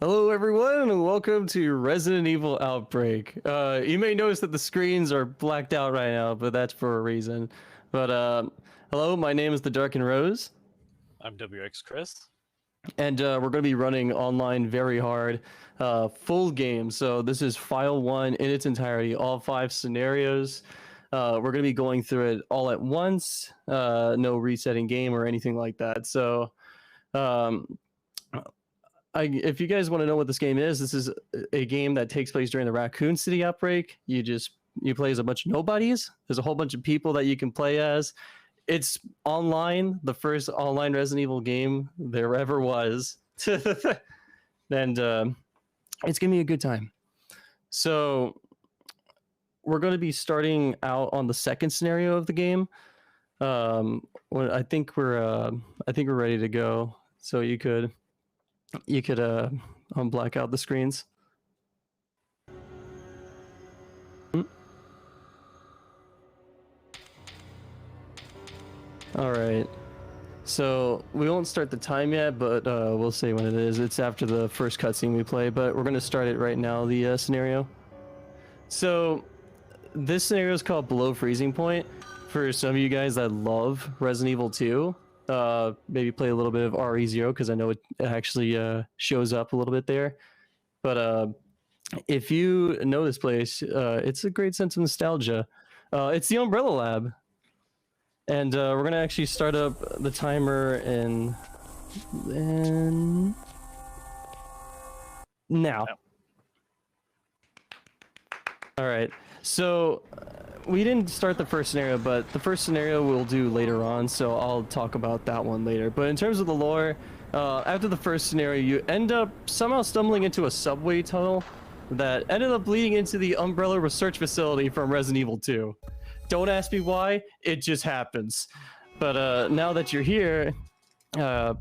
Hello everyone and welcome to Resident Evil Outbreak. You may notice that the screens are blacked out right now, but that's for a reason. But hello, my name is TheDarkenedRose. I'm WxKris. And we're going to be running online very hard, full game. So this is file 1 in its entirety, all 5 scenarios. We're going to be going through it all at once, no resetting game or anything like that. So if you guys want to know what this game is, this is a game that takes place during the Raccoon City outbreak. You play as a bunch of nobodies. There's a whole bunch of people that you can play as. It's online, the first online Resident Evil game there ever was. And it's gonna be a good time. So we're going to be starting out on the second scenario of the game. I think we're ready to go. So you could unblack out the screens. All right. So we won't start the time yet, but we'll say when it is. It's after the first cutscene we play, but we're going to start it right now, the scenario. So this scenario is called Below Freezing Point. For some of you guys that love Resident Evil 2, maybe play a little bit of RE0 because I know it actually shows up a little bit there. But if you know this place, it's a great sense of nostalgia. It's the Umbrella Lab. And we're going to actually start up the timer in now. All right. So we didn't start the first scenario, but the first scenario we'll do later on, so I'll talk about that one later. But in terms of the lore, after the first scenario, you end up somehow stumbling into a subway tunnel that ended up leading into the Umbrella Research Facility from Resident Evil 2. Don't ask me why, it just happens. But now that you're here, the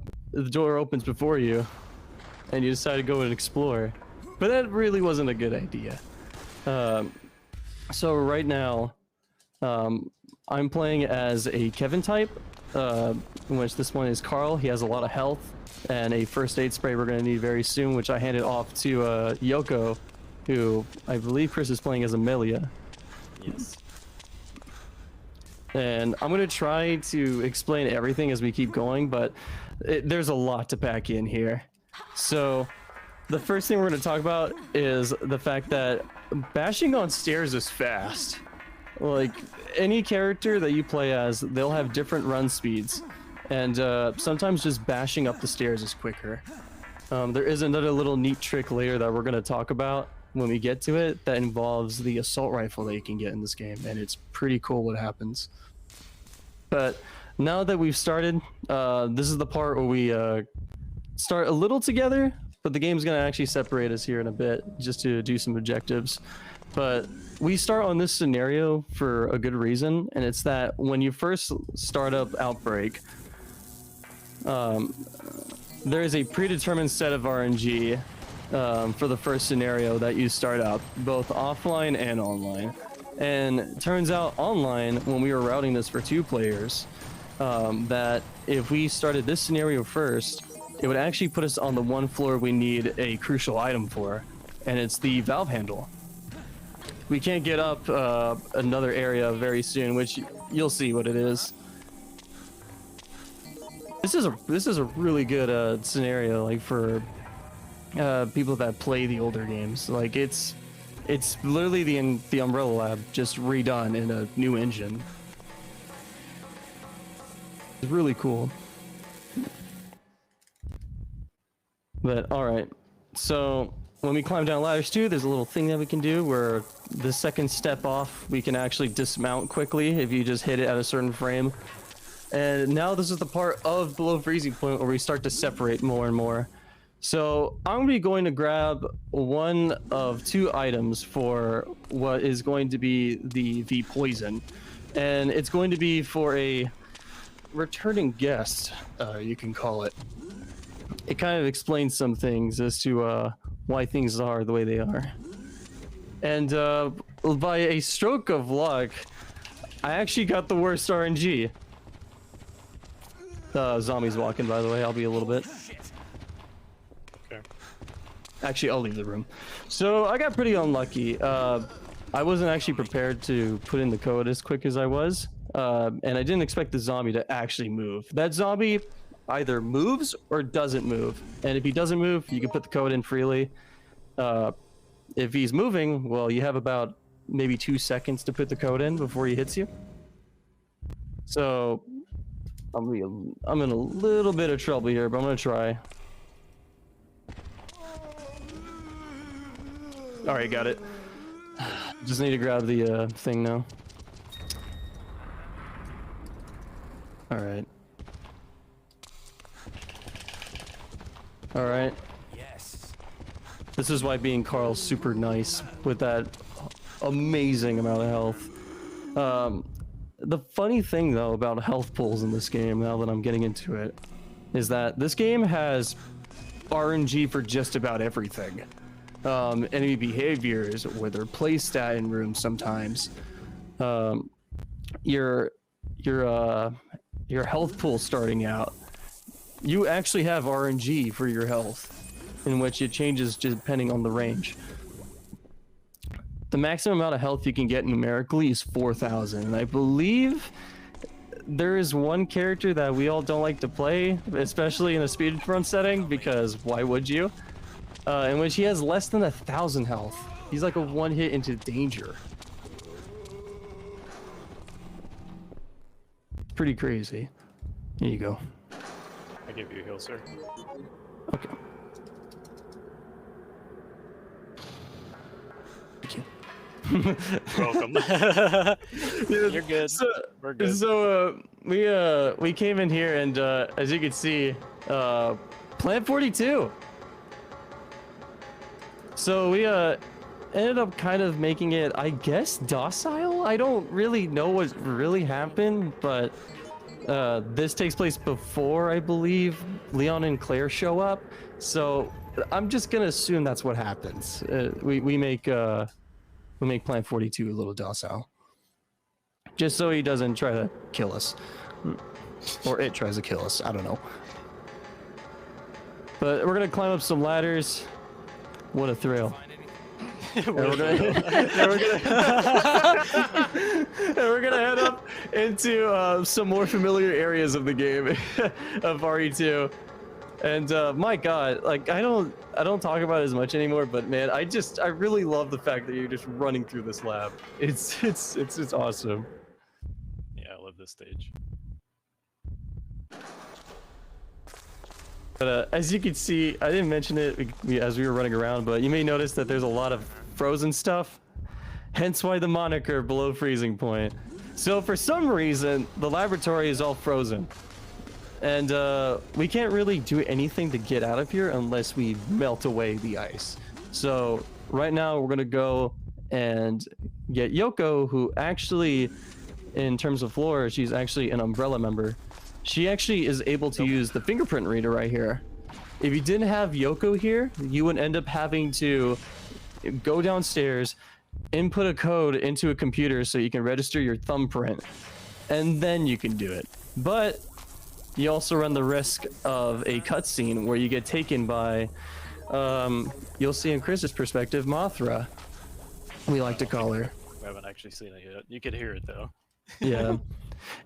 door opens before you, and you decide to go and explore. But that really wasn't a good idea. So right now, I'm playing as a Kevin type, in which this one is Carl. He has a lot of health and a first aid spray we're going to need very soon, which I handed off to Yoko, who I believe Chris is playing as Amelia. Yes. And I'm going to try to explain everything as we keep going, but there's a lot to pack in here. So the first thing we're going to talk about is the fact that bashing on stairs is fast. Like, any character that you play as, they'll have different run speeds. And sometimes just bashing up the stairs is quicker. There is another little neat trick later that we're going to talk about when we get to it that involves the assault rifle that you can get in this game, and it's pretty cool what happens. But now that we've started, this is the part where we start a little together, but the game's going to actually separate us here in a bit just to do some objectives. But we start on this scenario for a good reason, and it's that when you first start up Outbreak, there is a predetermined set of RNG for the first scenario that you start up, both offline and online. And it turns out online, when we were routing this for 2 players, that if we started this scenario first, it would actually put us on the one floor we need a crucial item for, and it's the valve handle. We can't get up another area very soon, which you'll see what it is. This is a really good scenario, like for people that play the older games. Like it's literally the Umbrella Lab just redone in a new engine. It's really cool. But all right, so when we climb down ladders too, there's a little thing that we can do where the second step off, we can actually dismount quickly if you just hit it at a certain frame. And now this is the part of Below Freezing Point where we start to separate more and more. So I'm going to be going to grab one of 2 items for what is going to be the poison. And it's going to be for a returning guest, you can call it. It kind of explains some things as to why things are the way they are. And by a stroke of luck, I actually got the worst RNG. Zombies walking, by the way. I'll be a little bit. Okay. Actually, I'll leave the room. So I got pretty unlucky. I wasn't actually prepared to put in the code as quick as I was. And I didn't expect the zombie to actually move. That zombie either moves or doesn't move. And if he doesn't move, you can put the code in freely. If he's moving, well, you have about maybe 2 seconds to put the code in before he hits you. So I'm in a little bit of trouble here, but I'm gonna try. All right, got it. Just need to grab the thing now. All right. All right. Yes. This is why being Carl's super nice with that amazing amount of health. The funny thing though about health pools in this game, now that I'm getting into it, is that this game has RNG for just about everything. Enemy behaviors, where they're play stat in rooms sometimes. Your health pool starting out, you actually have RNG for your health, in which it changes depending on the range. The maximum amount of health you can get numerically is 4,000, and I believe there is one character that we all don't like to play, especially in a speedrun setting, because why would you? In which he has less than 1,000 health. He's like a one hit into danger. Pretty crazy. Here you go. I give you a heal, sir. Okay. Thank you. Welcome. You're good. We're good. So we came in here and as you can see, Plant 42. So we ended up kind of making it, I guess, docile. I don't really know what really happened, but this takes place before, I believe, Leon and Claire show up. So I'm just gonna assume that's what happens. We make Plant 42 a little docile, just so he doesn't try to kill us, or it tries to kill us. I don't know. But we're gonna climb up some ladders. What a thrill! And we're gonna head up into some more familiar areas of the game of RE2. And my God, like I don't talk about it as much anymore, but man, I really love the fact that you're just running through this lab. It's awesome. Yeah, I love this stage. But as you can see, I didn't mention it as we were running around, but you may notice that there's a lot of frozen stuff. Hence why the moniker below freezing point. So for some reason, the laboratory is all frozen. And we can't really do anything to get out of here unless we melt away the ice. So right now we're gonna go and get Yoko, who actually, in terms of lore, she's actually an Umbrella member. She actually is able to use the fingerprint reader right here. If you didn't have Yoko here, you would end up having to go downstairs, input a code into a computer so you can register your thumbprint, and then you can do it. But you also run the risk of a cutscene where you get taken by, you'll see in Chris's perspective, Mothra. We like to call her. We haven't actually seen it yet. You could hear it though. Yeah.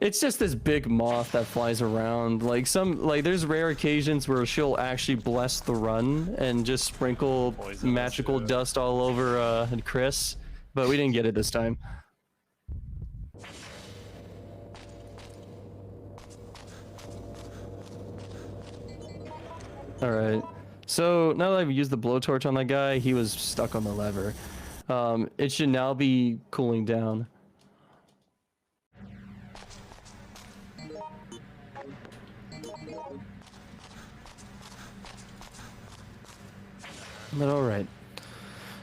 It's just this big moth that flies around. Like there's rare occasions where she'll actually bless the run and just sprinkle magical dust all over Chris, but we didn't get it this time. All right. So now that I've used the blowtorch on that guy, he was stuck on the lever. It should now be cooling down. But all right.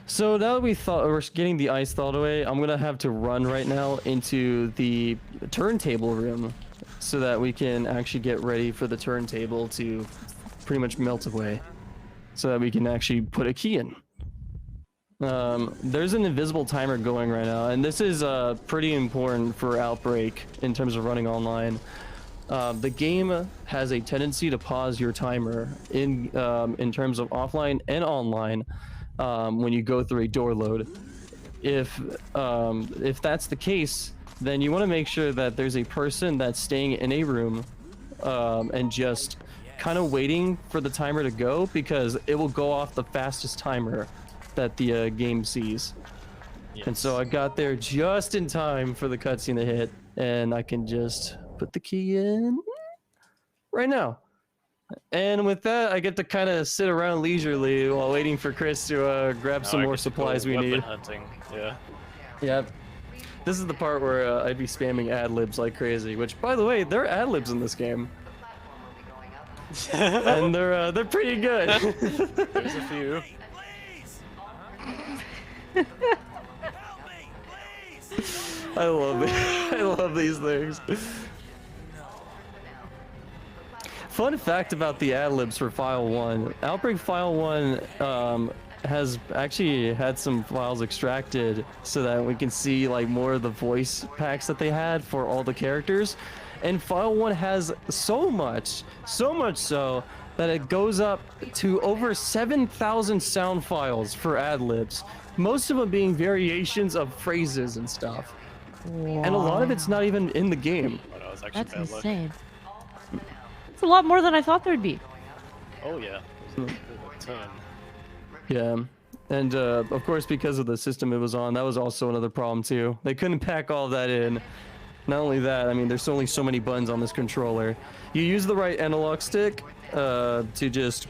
So now that we're getting the ice thawed away, I'm gonna have to run right now into the turntable room so that we can actually get ready for the turntable to pretty much melt away, so that we can actually put a key in. There's an invisible timer going right now, and this is pretty important for Outbreak in terms of running online. the game has a tendency to pause your timer in terms of offline and online when you go through a door load. If that's the case, then you want to make sure that there's a person that's staying in a room and just kind of waiting for the timer to go, because it will go off the fastest timer that the game sees. Yes. And so I got there just in time for the cutscene to hit, and I can just put the key in right now. And with that, I get to kind of sit around leisurely while waiting for Chris to grab some more supplies we need. Hunting. Yeah. Yep. This is the part where I'd be spamming ad-libs like crazy, which, by the way, there are ad-libs in this game. And they're pretty good. There's a few. I love it. I love these things. Fun fact about the ad-libs for File 1. Outbreak File 1 has actually had some files extracted so that we can see like more of the voice packs that they had for all the characters. And File 1 has so much so that it goes up to over 7,000 sound files for ad-libs. Most of them being variations of phrases and stuff. Wow. And a lot of it's not even in the game. Oh, no, that's insane. It's a lot more than I thought there'd be. Oh yeah, there's a ton. Yeah, and of course, because of the system it was on, that was also another problem too. They couldn't pack all of that in. Not only that, I mean, there's only so many buttons on this controller. You use the right analog stick to just,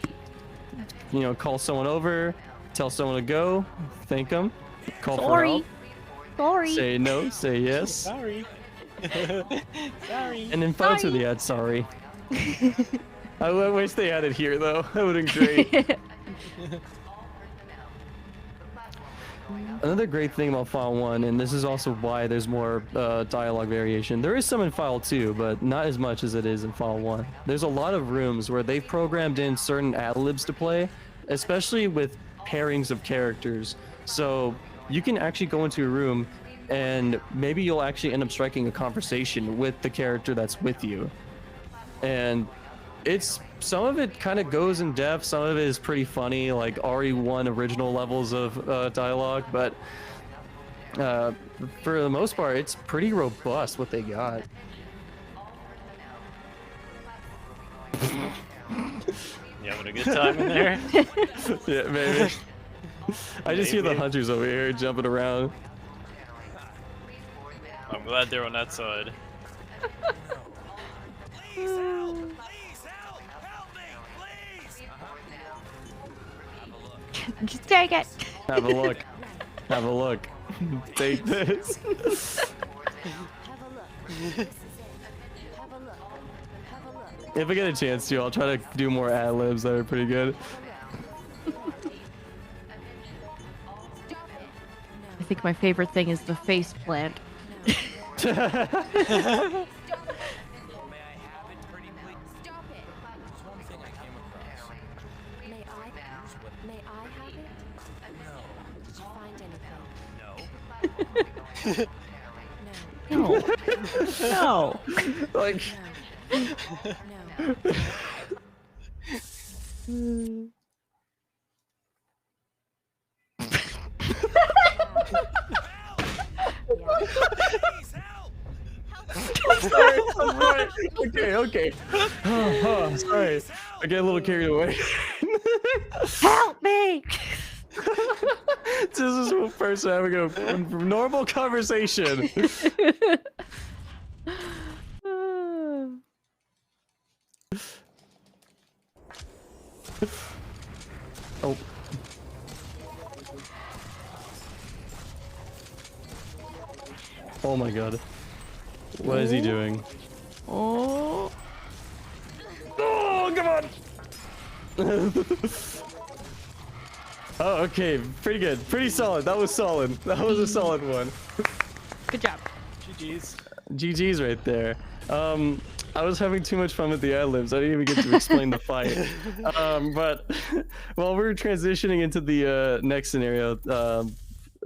you know, call someone over, tell someone to go, thank them, call for help. Sorry. Say no, say yes. Sorry. Sorry. And then follow to the ad, sorry. I wish they had it here though. That would have been great. Another great thing about File 1, and this is also why there's more dialogue variation. There is some in File 2, but not as much as it is in File 1. There's a lot of rooms where they've programmed in certain ad-libs to play, especially with pairings of characters. So you can actually go into a room and maybe you'll actually end up striking a conversation with the character that's with you. And it's, some of it kind of goes in depth, some of it is pretty funny, like RE1 original levels of dialogue, but for the most part, it's pretty robust what they got. You having a good time in there? Yeah, maybe. I just hear the hunters over here jumping around. I'm glad they're on that side. Please help! Please help! Help me! Please! Just take it. Have a look. Have a look. Take this. If I get a chance to, I'll try to do more ad-libs that are pretty good. I think my favorite thing is the face plant. No. No. Like. No. Sorry, I'm right. Okay. Sorry. I get a little carried away. Help me! This is one person having a normal conversation. Oh. Oh my god. What is he doing? Oh. Oh, come on! Oh, okay. Pretty good. Pretty solid. That was solid. That was a solid one. Good job. GG's. GG's right there. I was having too much fun with the ad-libs. I didn't even get to explain the fight. But while we're transitioning into the next scenario,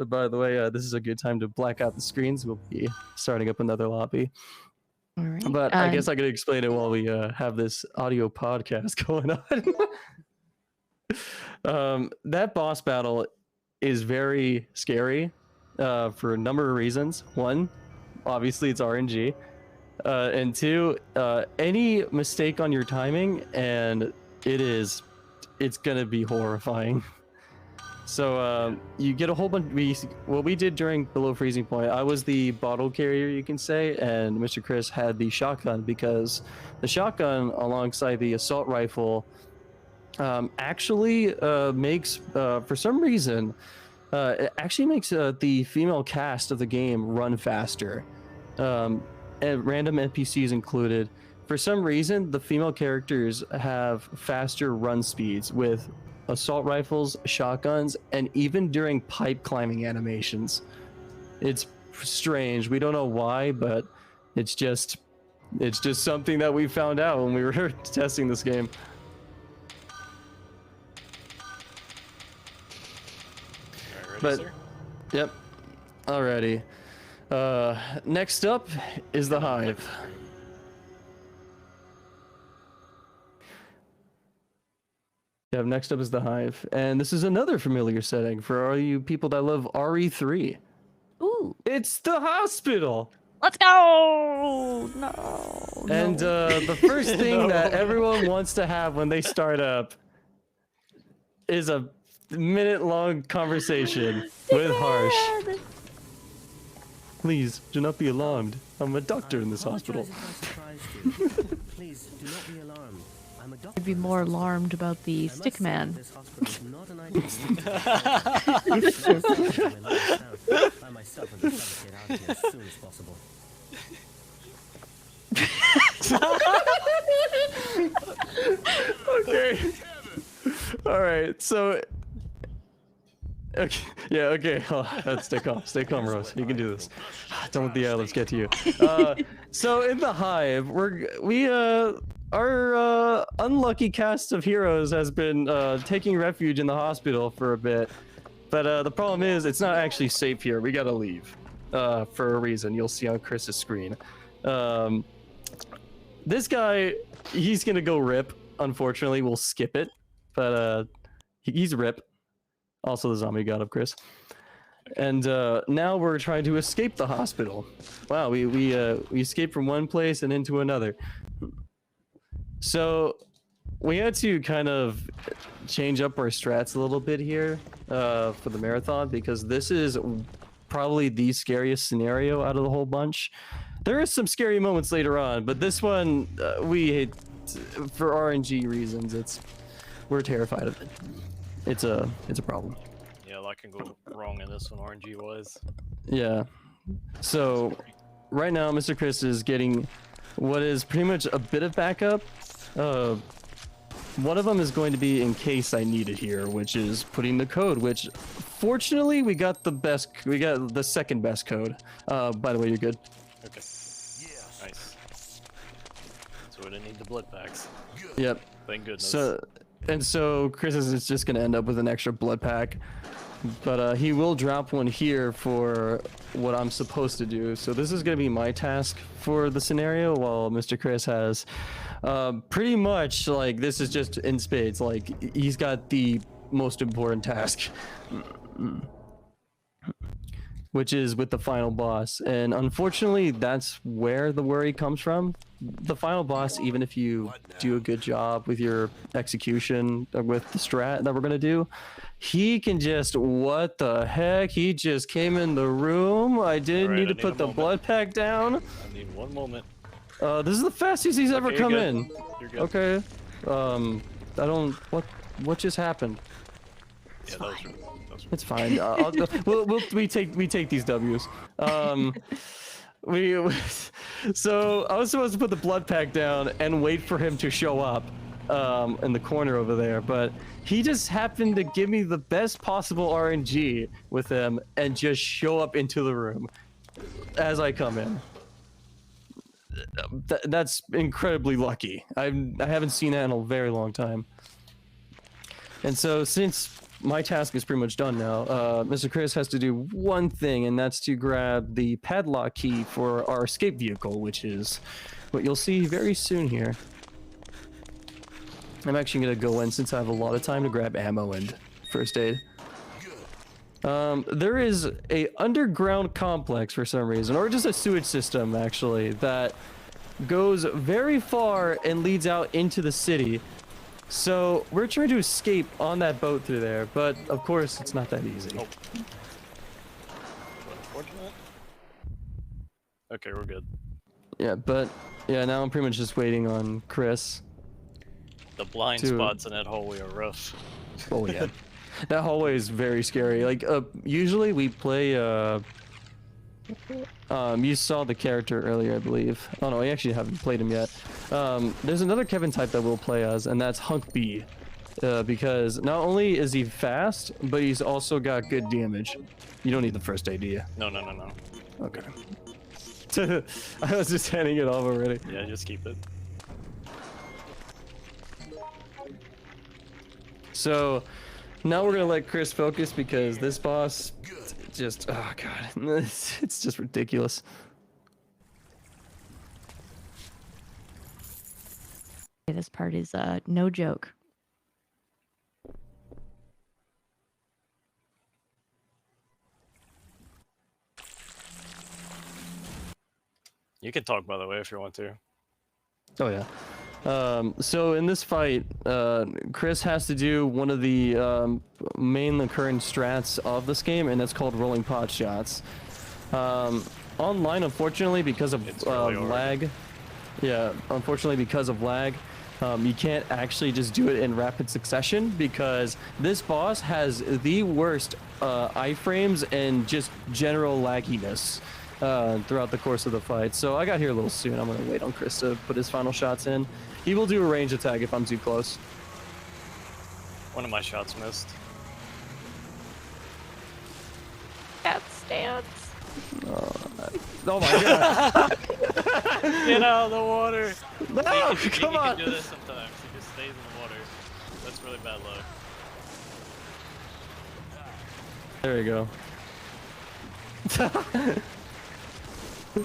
by the way, this is a good time to black out the screens. We'll be starting up another lobby. All right. But I guess I could explain it while we have this audio podcast going on. That boss battle is very scary for a number of reasons. One, obviously it's RNG. And two, any mistake on your timing and it's gonna be horrifying. So you get a whole bunch. What we did during below freezing point, I was the bottle carrier, you can say, and Mr. Chris had the shotgun, because the shotgun alongside the assault rifle actually makes, for some reason, it actually makes the female cast of the game run faster, and random NPCs included. For some reason, the female characters have faster run speeds with assault rifles, shotguns, and even during pipe climbing animations. It's strange. We don't know why, but it's just something that we found out when we were testing this game. Alright, ready, But sir? yep. Alrighty. Next up is the Hive. Yeah, next up is the Hive, and this is another familiar setting for all you people that love RE3. Ooh, It's the hospital. let's go! No. And the first thing that everyone wants to have when they start up is a minute-long conversation with Harsh. Please do not be alarmed. I'm a doctor in this hospital. Please do not be alarmed. I'm a doctor. I'd be more alarmed about the I must stick say man. This hospital is not an ideal I myself am trying to get out of here as soon as possible. Okay. All right. So. Okay. Yeah. Okay. Stay calm, Rose. You can do this. Don't let the let's get to you. So in the Hive, our unlucky cast of heroes has been taking refuge in the hospital for a bit, but the problem is it's not actually safe here. We gotta leave for a reason. You'll see on Chris's screen. This guy, he's gonna go rip. Unfortunately, we'll skip it, but he's rip. Also the zombie god of Chris. And now we're trying to escape the hospital. Wow, we escaped from one place and into another. So we had to kind of change up our strats a little bit here for the marathon, because this is probably the scariest scenario out of the whole bunch. There are some scary moments later on, but this one we hate for RNG reasons. We're terrified of it. It's a problem. Yeah, a lot can go wrong in this one, RNG wise. Yeah. So right now, Mr. Chris is getting what is pretty much a bit of backup. One of them is going to be in case I need it here, which is putting the code, which fortunately we got the second best code. By the way, you're good. Okay. Yes. Nice. So we didn't need the blood packs. Yep. Thank goodness. So Chris is just going to end up with an extra blood pack, but he will drop one here for what I'm supposed to do. So this is going to be my task for the scenario, while Mr. Chris has pretty much, like, this is just in spades. Like, he's got the most important task, which is with the final boss. And unfortunately, that's where the worry comes from. The final boss, even if you do a good job with your execution, with the strat that we're going to do, he can just, what the heck? He just came in the room. I didn't need to put the blood pack down. I need one moment. This is the fastest he's ever come you're in. good. You're good. Okay. I don't, what just happened? Yeah, those were It's fine. We take these W's. So I was supposed to put the blood pack down and wait for him to show up in the corner over there, but he just happened to give me the best possible RNG with him and just show up into the room as I come in. That's incredibly lucky. I haven't seen that in a very long time. And so since my task is pretty much done now. Mr. Chris has to do one thing, and that's to grab the padlock key for our escape vehicle, which is what you'll see very soon here. I'm actually gonna go in since I have a lot of time to grab ammo and first aid. There is a underground complex for some reason, or just a sewage system actually, that goes very far and leads out into the city. So we're trying to escape on that boat through there, but of course it's not that easy. Oh. Unfortunate. Okay, we're good. Yeah, but yeah, now I'm pretty much just waiting on Chris. The blind spots in that hallway are rough. Oh yeah. That hallway is very scary. Like, usually we play, you saw the character earlier, I believe. Oh no, I actually haven't played him yet. There's another Kevin type that we'll play as, and that's Hunk B. Because not only is he fast, but he's also got good damage. You don't need the first aid, do you? No, no, no, no. Okay. I was just handing it off already. Yeah, just keep it. So, now we're gonna let Chris focus because this boss just, oh god, it's just ridiculous. This part is no joke. You can talk, by the way, if you want to. Oh yeah. So in this fight, Chris has to do one of the main occurring strats of this game, and that's called rolling pot shots. Online, unfortunately, because of really lag, unfortunately because of lag, you can't actually just do it in rapid succession because this boss has the worst iframes and just general lagginess throughout the course of the fight. So I got here a little soon. I'm gonna wait on Chris to put his final shots in. He will do a range attack if I'm too close. One of my shots missed. Cat stance. Oh my god! Get out of the water! No, He come on! can do this sometimes. He just stays in the water. That's really bad luck. There you go. We're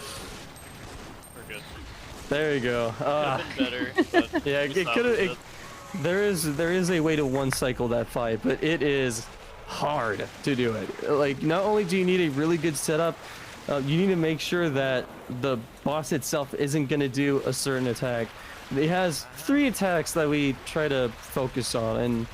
good. There you go. Could've been better, but Yeah, we it could salvaged have. There is a way to one cycle that fight, but it is hard to do it. Like, not only do you need a really good setup, you need to make sure that the boss itself isn't gonna do a certain attack. It has 3 attacks that we try to focus on, and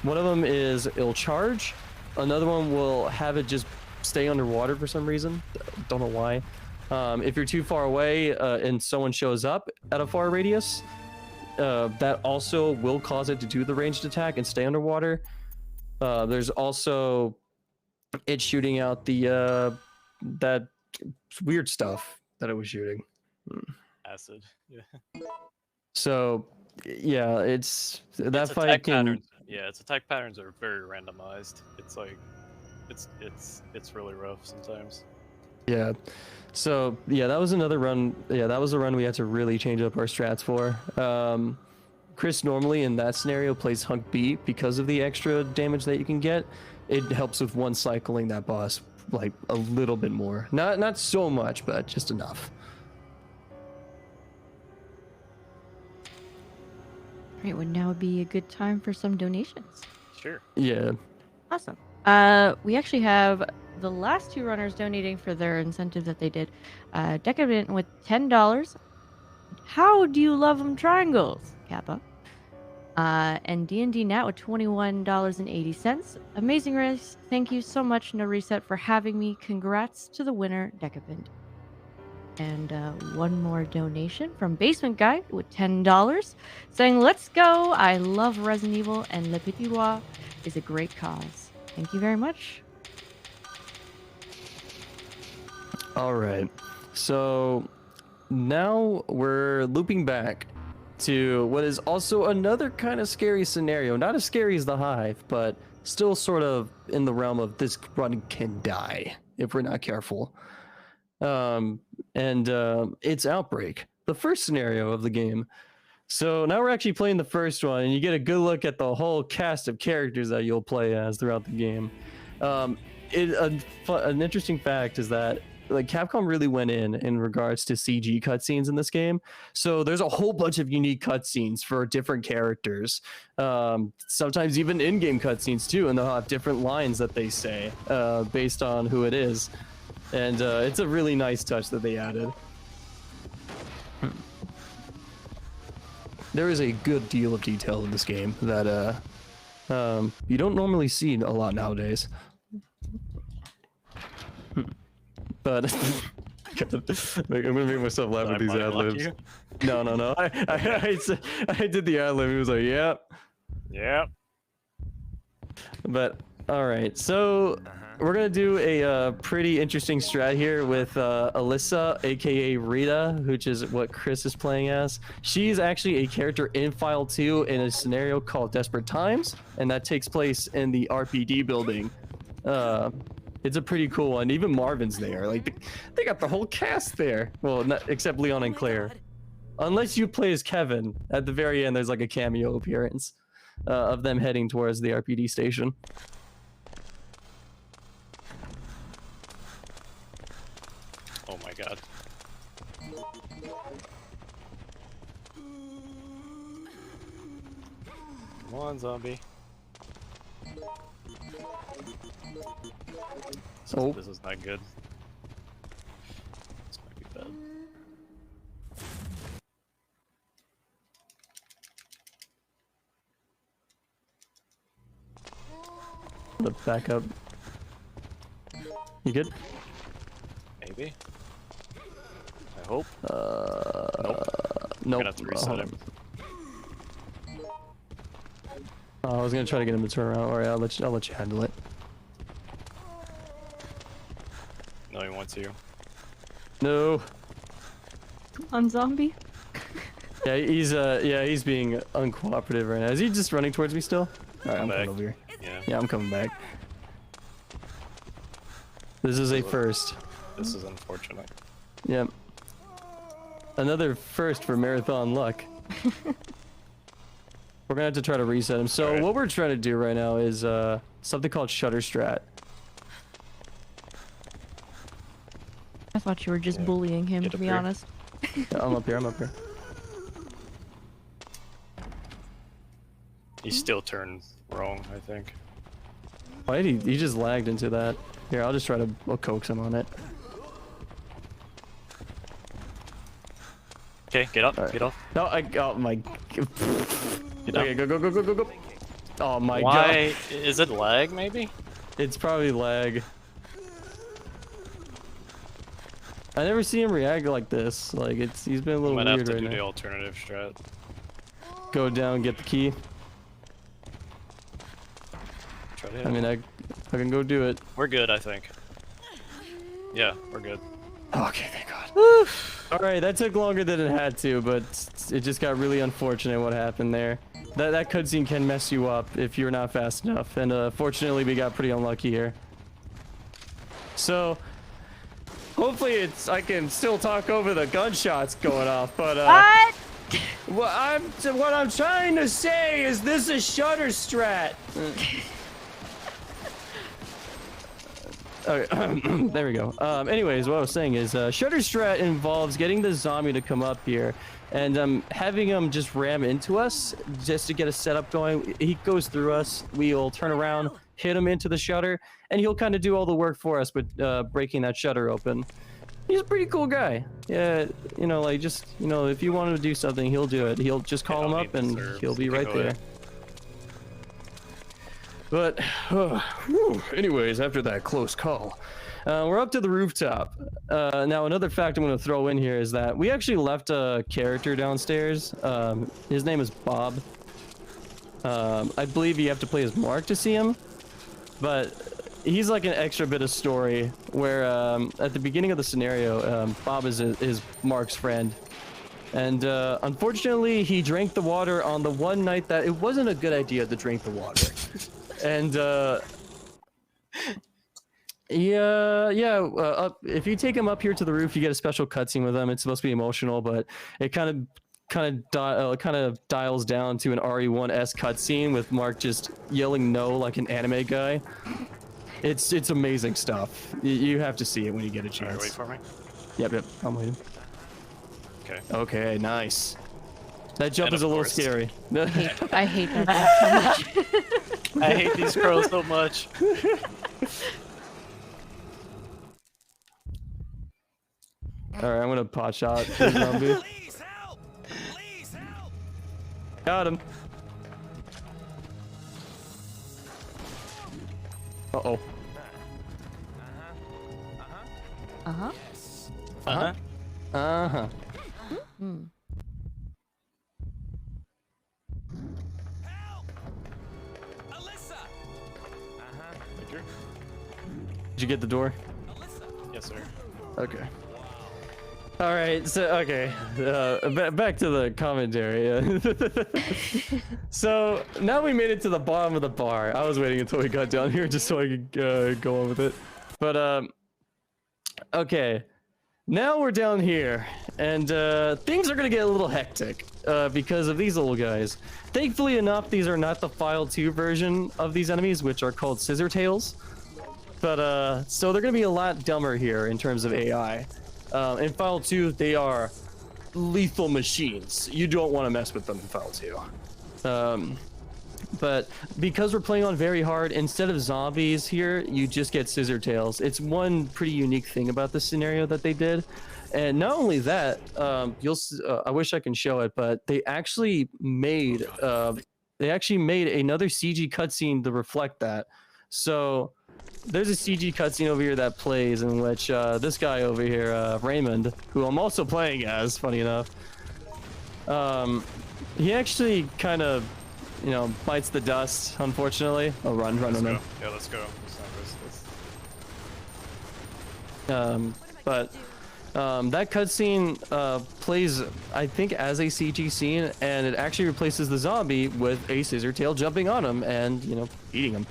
one of them is it'll charge. Another one will have it just stay underwater for some reason. Don't know why. If you're too far away and someone shows up at a far radius, that also will cause it to do the ranged attack and stay underwater. There's also it shooting out the that weird stuff that it was shooting. Acid. Yeah. So yeah, it's that Its fight attack can. patterns. Yeah, its attack patterns are very randomized. It's like, it's really rough sometimes. Yeah. So yeah, that was another run. Yeah, that was a run we had to really change up our strats for. Chris normally in that scenario plays Hunk B because of the extra damage that you can get. It helps with one cycling that boss like a little bit more. Not so much, but just enough. All right, would now be a good time for some donations. Sure. Yeah. Awesome. We actually have the last 2 runners donating for their incentive that they did. Decadent with $10. How do you love them triangles, Kappa? And D&D Nat with $21.80. Amazing race. Thank you so much, NoReset, for having me. Congrats to the winner, Decapint. And one more donation from Basement Guy with $10, saying, "Let's go. I love Resident Evil, and Le Petit Roi is a great cause." Thank you very much. All right. So now we're looping back to what is also another kind of scary scenario. Not as scary as the Hive, but still sort of in the realm of this run can die if we're not careful. It's Outbreak, the first scenario of the game. So now we're actually playing the first one, and you get a good look at the whole cast of characters that you'll play as throughout the game. An interesting fact is that like Capcom really went in regards to CG cutscenes in this game. So there's a whole bunch of unique cutscenes for different characters. Sometimes even in-game cutscenes too, and they'll have different lines that they say based on who it is. And it's a really nice touch that they added. There is a good deal of detail in this game that you don't normally see a lot nowadays. But I'm gonna make myself laugh with these ad libs. No. I did the ad lib. He was like, "Yep." Yep. But all right, so we're gonna do a pretty interesting strat here with Alyssa, aka Rita, which is what Chris is playing as. She's actually a character in File 2 in a scenario called Desperate Times, and that takes place in the RPD building. It's a pretty cool one. Even Marvin's there. Like they got the whole cast there. Well, not, except Leon and Claire. Unless you play as Kevin, at the very end there's like a cameo appearance of them heading towards the RPD station. Oh my god. Come on, zombie. Oh. This is not good. This might be bad. The backup. You good? Maybe. I hope. Nope. I'm gonna have to reset him. Oh, I was gonna try to get him to turn around. Alright, I'll let you handle it. No, he wants you. No. On zombie. Yeah, he's being uncooperative right now. Is he just running towards me still? Alright, I'm Back. coming over here. Yeah. Yeah, I'm coming back. This is a first. This is unfortunate. Yep. Another first for Marathon Luck. We're gonna have to try to reset him. So Alright. what we're trying to do right now is something called Shutter Strat. I thought you were just Yeah. bullying him, Get to up be here. honest. Yeah, I'm up here. He still turned wrong, I think. Why did he just lagged into that? Here, I'll just try to coax him on it. Okay, get up, Alright. get off. No, oh my. Get Okay, up. go. Oh my god. Why? Is it lag, maybe? It's probably lag. I never see him react like this. Like he's been a little Might have weird to right do the now. alternative strat. Go down, get the key. Try to hit I mean, him. I can go do it. We're good, I think. Yeah, we're good. Okay, thank God. All right, that took longer than it had to, but it just got really unfortunate what happened there. That cutscene can mess you up if you're not fast enough, and fortunately we got pretty unlucky here. So hopefully I can still talk over the gunshots going off, but What? what I'm trying to say is this is Shutter Strat. Okay, there we go. Anyways, what I was saying is Shutter Strat involves getting the zombie to come up here and having him just ram into us just to get a setup going. He goes through us, we'll turn around, hit him into the shutter, and he'll kind of do all the work for us with breaking that shutter open. He's a pretty cool guy. Yeah, you know, like just, you know, if you want him to do something, he'll do it. He'll just call him up and he'll be right there. But, anyways, after that close call, we're up to the rooftop. Now, another fact I'm going to throw in here is that we actually left a character downstairs. His name is Bob. I believe you have to play as Mark to see him, but he's like an extra bit of story where at the beginning of the scenario, Bob is Mark's friend. And unfortunately, he drank the water on the one night that it wasn't a good idea to drink the water. And if you take him up here to the roof, you get a special cutscene with him. It's supposed to be emotional, but it kind of kind of dials down to an RE1S cutscene with Mark just yelling no like an anime guy. It's amazing stuff. You have to see it when you get a chance. Alright, wait for me. Yep, I'm waiting. Okay. Okay, nice. That jump And is a of little course- scary. I hate that so much. I hate these girls so much. Alright, I'm gonna pot shot the zombie. Please help! Please help! Got him. Uh-oh. Uh-huh. Uh-huh. Uh-huh. Hmm. Help! Alyssa! Thank you. Did you get the door? Alyssa! Yes, sir. Okay. All right. So okay. Back to the commentary. So now we made it to the bottom of the bar. I was waiting until we got down here just so I could go on with it. But okay. Now we're down here, and things are gonna get a little hectic because of these little guys. Thankfully enough, these are not the File 2 version of these enemies, which are called Scissor Tails. But so they're gonna be a lot dumber here in terms of AI. In File 2, they are lethal machines. You don't want to mess with them in File 2. But because we're playing on very hard, instead of zombies here, you just get scissor tails. It's one pretty unique thing about this scenario that they did. And not only that, I wish I can show it, but they actually made another CG cutscene to reflect that. So there's a CG cutscene over here that plays in which this guy over here, Raymond, who I'm also playing as, funny enough, he actually kind of, bites the dust, unfortunately. Oh, run. Let's go. Yeah, let's go. Let's not risk this. But that cutscene plays, I think, as a CG scene, and it actually replaces the zombie with a scissor tail jumping on him and, eating him.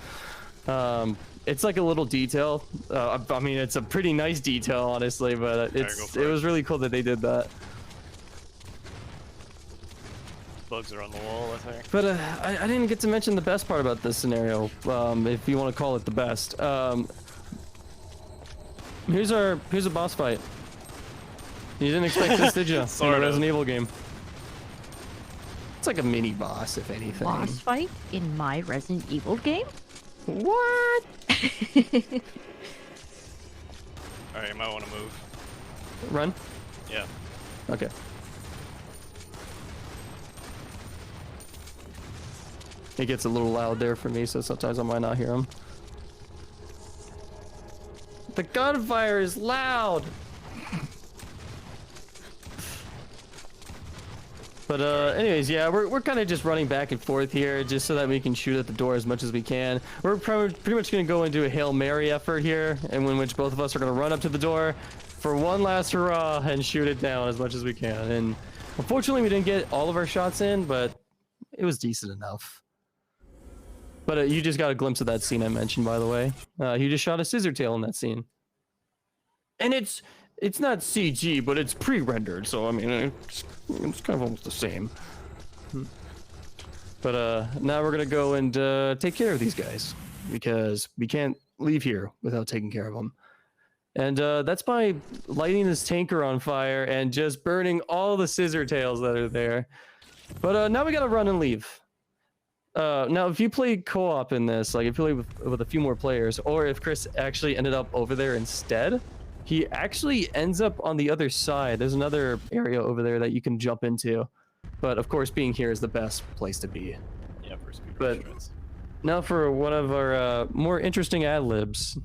It's like a little detail. I mean, it's a pretty nice detail, honestly, but it was really cool that they did that. Bugs are on the wall, I think. But I didn't get to mention the best part about this scenario, if you want to call it the best. Here's a boss fight. You didn't expect this, did you? Sort in a of. Resident Evil game. It's like a mini boss, if anything. Boss fight in my Resident Evil game? What? Alright, you might want to move. Run? Yeah. Okay. It gets a little loud there for me, so sometimes I might not hear him. The gunfire is loud! But anyways, yeah, we're kind of just running back and forth here just so that we can shoot at the door as much as we can. We're pretty much going to go into a Hail Mary effort here, and in which both of us are going to run up to the door for one last hurrah and shoot it down as much as we can. And unfortunately, we didn't get all of our shots in, but it was decent enough. But you just got a glimpse of that scene I mentioned, by the way. He just shot a scissor tail in that scene. And it's not CG, but it's pre-rendered, so I mean, it's kind of almost the same. But now we're gonna go and take care of these guys, because we can't leave here without taking care of them. And that's by lighting this tanker on fire and just burning all the scissor tails that are there. But now we gotta run and leave. Now, if you play co-op in this, like if you play with a few more players, or if Chris actually ended up over there instead, he actually ends up on the other side. There's another area over there that you can jump into. But of course, being here is the best place to be. Yeah, for speed But restaurants. now for one of our more interesting ad-libs.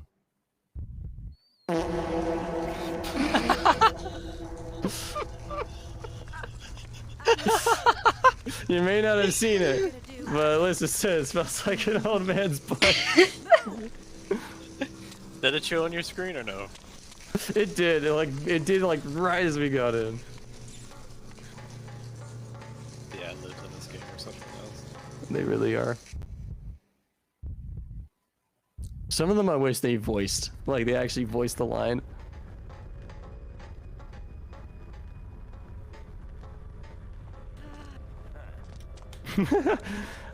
You may not have seen it, but Alyssa said it smells like an old man's butt. Did it show on your screen or no? It did. It did right as we got in. Yeah, it lives in this game or something else. They really are. Some of them I wish they voiced. Like they actually voiced the line.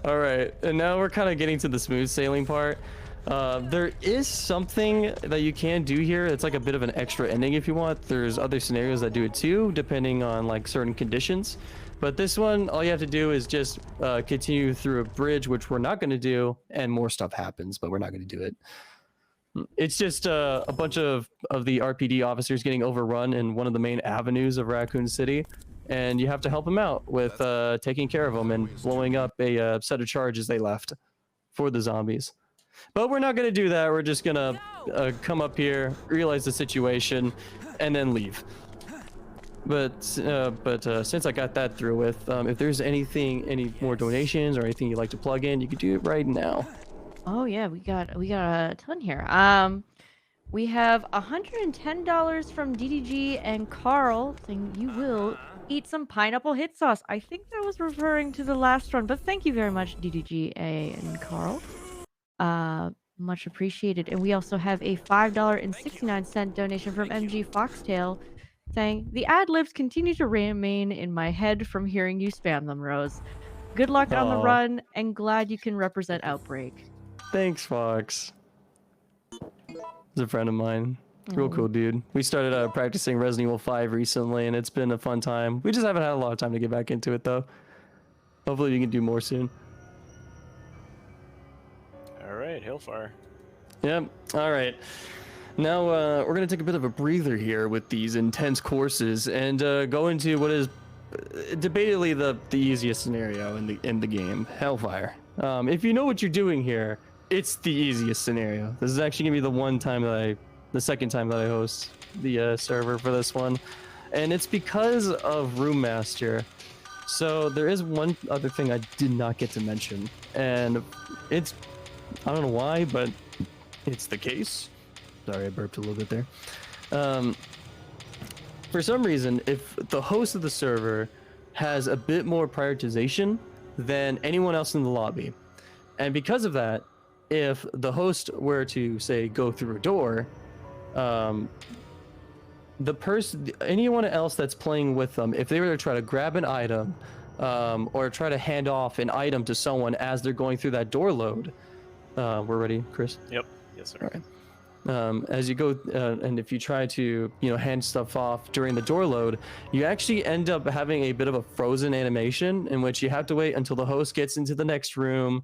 All right, and now we're kind of getting to the smooth sailing part. There is something that you can do here. It's like a bit of an extra ending if you want. There's other scenarios that do it too, depending on like certain conditions. But this one, all you have to do is just continue through a bridge, which we're not going to do, and more stuff happens, but we're not going to do it. It's just a bunch of the RPD officers getting overrun in one of the main avenues of Raccoon City, and you have to help them out with taking care of them and blowing up a set of charges they left for the zombies. But we're not going to do that. We're just going to come up here, realize the situation, and then leave. But since I got that through with, if there's any more donations or anything you'd like to plug in, you can do it right now. Oh yeah, we got a ton here. We have $110 from DDG and Carl saying you will eat some pineapple hit sauce. I think that was referring to the last run, but thank you very much, DDG and Carl. Much appreciated. And we also have a $5.69 donation from MG Foxtail saying the ad-libs continue to remain in my head from hearing you spam them, Rose. Good luck on the run, and glad you can represent Outbreak. Thanks, Fox. He's a friend of mine. Real cool dude. We started practicing Resident Evil 5 recently, and it's been a fun time. We just haven't had a lot of time to get back into it, though. Hopefully we can do more soon. Alright, Hellfire. Yep. All right. Now we're going to take a bit of a breather here with these intense courses and go into what is debatably the easiest scenario in the game, Hellfire. If you know what you're doing here, it's the easiest scenario. This is actually going to be the second time that I host the server for this one, and it's because of Room Master. So there is one other thing I did not get to mention, and it's, I don't know why, but it's the case. Sorry, I burped a little bit there. For some reason, if the host of the server has a bit more prioritization than anyone else in the lobby, and because of that, if the host were to say go through a door, anyone else that's playing with them, if they were to try to grab an item or try to hand off an item to someone as they're going through that door load, we're ready, Chris? Yep. Yes, sir. All right. As you go, and if you try to, hand stuff off during the door load, you actually end up having a bit of a frozen animation in which you have to wait until the host gets into the next room,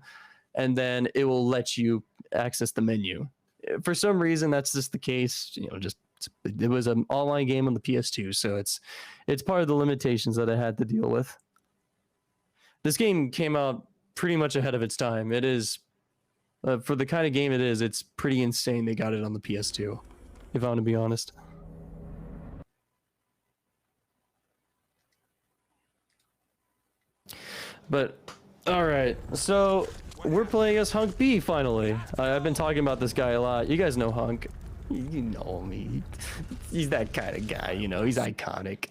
and then it will let you access the menu. For some reason, that's just the case. It was an online game on the PS2, so it's part of the limitations that I had to deal with. This game came out pretty much ahead of its time. It is. For the kind of game it is, it's pretty insane they got it on the PS2, if I want to be honest. But, alright, so we're playing as Hunk B finally. I've been talking about this guy a lot. You guys know Hunk. You know me. He's that kind of guy, he's iconic.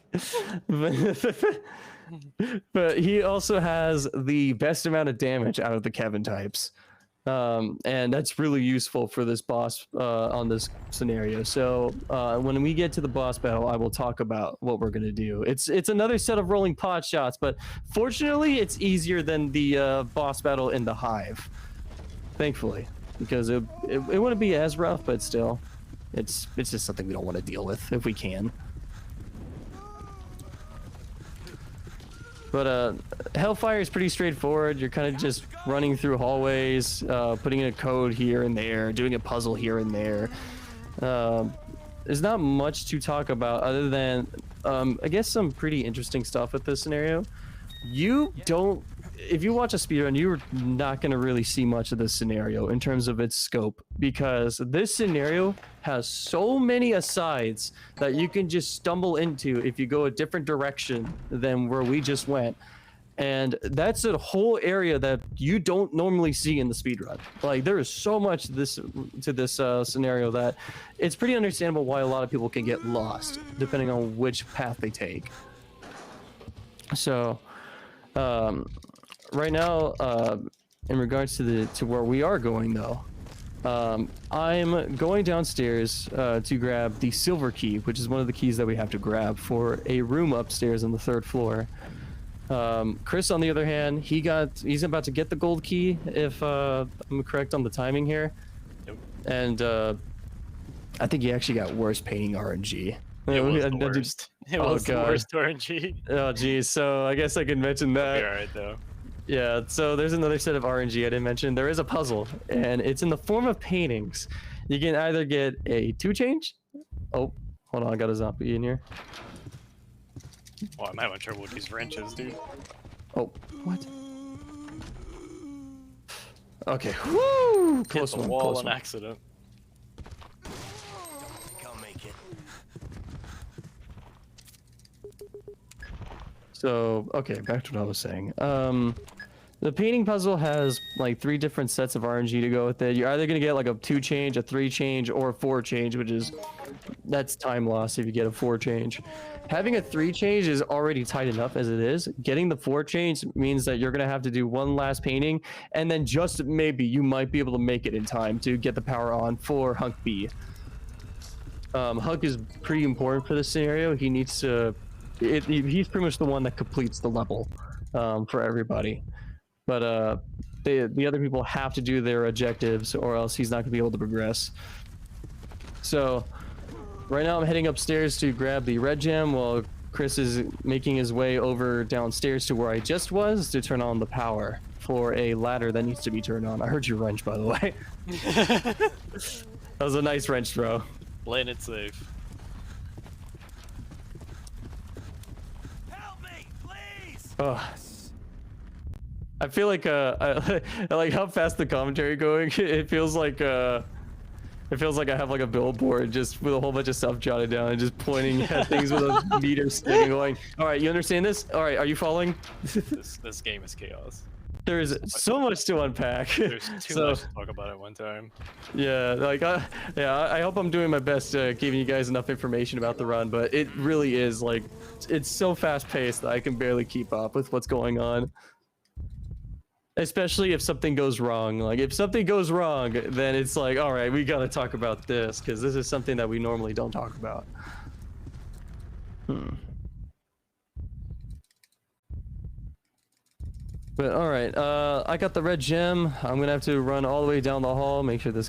But he also has the best amount of damage out of the Kevin types. And that's really useful for this boss on this scenario. So when we get to the boss battle, I will talk about what we're gonna do. It's another set of rolling pot shots, but fortunately it's easier than the boss battle in the Hive, thankfully, because it wouldn't be as rough, but still it's just something we don't want to deal with if we can. But Hellfire is pretty straightforward. You're kind of just running through hallways, putting in a code here and there, doing a puzzle here and there. There's not much to talk about other than, I guess, some pretty interesting stuff with this scenario. If you watch a speedrun, you're not going to really see much of this scenario in terms of its scope, because this scenario has so many asides that you can just stumble into if you go a different direction than where we just went. And that's a whole area that you don't normally see in the speedrun. Like, there is so much to this scenario that it's pretty understandable why a lot of people can get lost depending on which path they take. So right now, in regards to where we are going, though, I'm going downstairs to grab the silver key, which is one of the keys that we have to grab for a room upstairs on the 3rd floor. Chris, on the other hand, he's about to get the gold key, if I'm correct on the timing here. Yep. And I think he actually got worse painting RNG. It was the worst. It Oh, was the God. worst RNG. Oh geez, so I guess I could mention It'll be that. alright though. Yeah, so there's another set of RNG I didn't mention. There is a puzzle, and it's in the form of paintings. You can either get a 2 change. Oh, hold on, I got a zombie in here. Oh, I'm having trouble with these wrenches, dude. Oh, what? Okay, woo! Hit Close the one, wall close on one. accident. I'll make it. So, okay, back to what I was saying. The painting puzzle has like 3 different sets of RNG to go with it. You're either gonna get like a 2 change, a 3 change, or a 4 change, which is that's time loss if you get a 4 change. Having a 3 change is already tight enough as it is. Getting the 4 change means that you're gonna have to do one last painting, and then just maybe you might be able to make it in time to get the power on for Hunk B. Hunk is pretty important for this scenario. He needs to. He's pretty much the one that completes the level for everybody. But the other people have to do their objectives, or else he's not gonna be able to progress. So right now I'm heading upstairs to grab the red gem while Chris is making his way over downstairs to where I just was to turn on the power for a ladder that needs to be turned on. I heard your wrench, by the way. That was a nice wrench, bro. Playing it safe. Help me, please! Ugh. I feel like I like how fast the commentary going. It feels like I have like a billboard just with a whole bunch of stuff jotted down and just pointing at things with a meter stick and going, all right, you understand this? All right, are you following? This game is chaos. There is so much to unpack. There's too So, much to talk about at one time. yeah, like I hope I'm doing my best giving you guys enough information about the run, but it really is like it's so fast paced that I can barely keep up with what's going on. Especially if something goes wrong. Like if something goes wrong, then it's like, all right, we gotta talk about this because this is something that we normally don't talk about. But all right, I got the red gem. I'm gonna have to run all the way down the hall, make sure this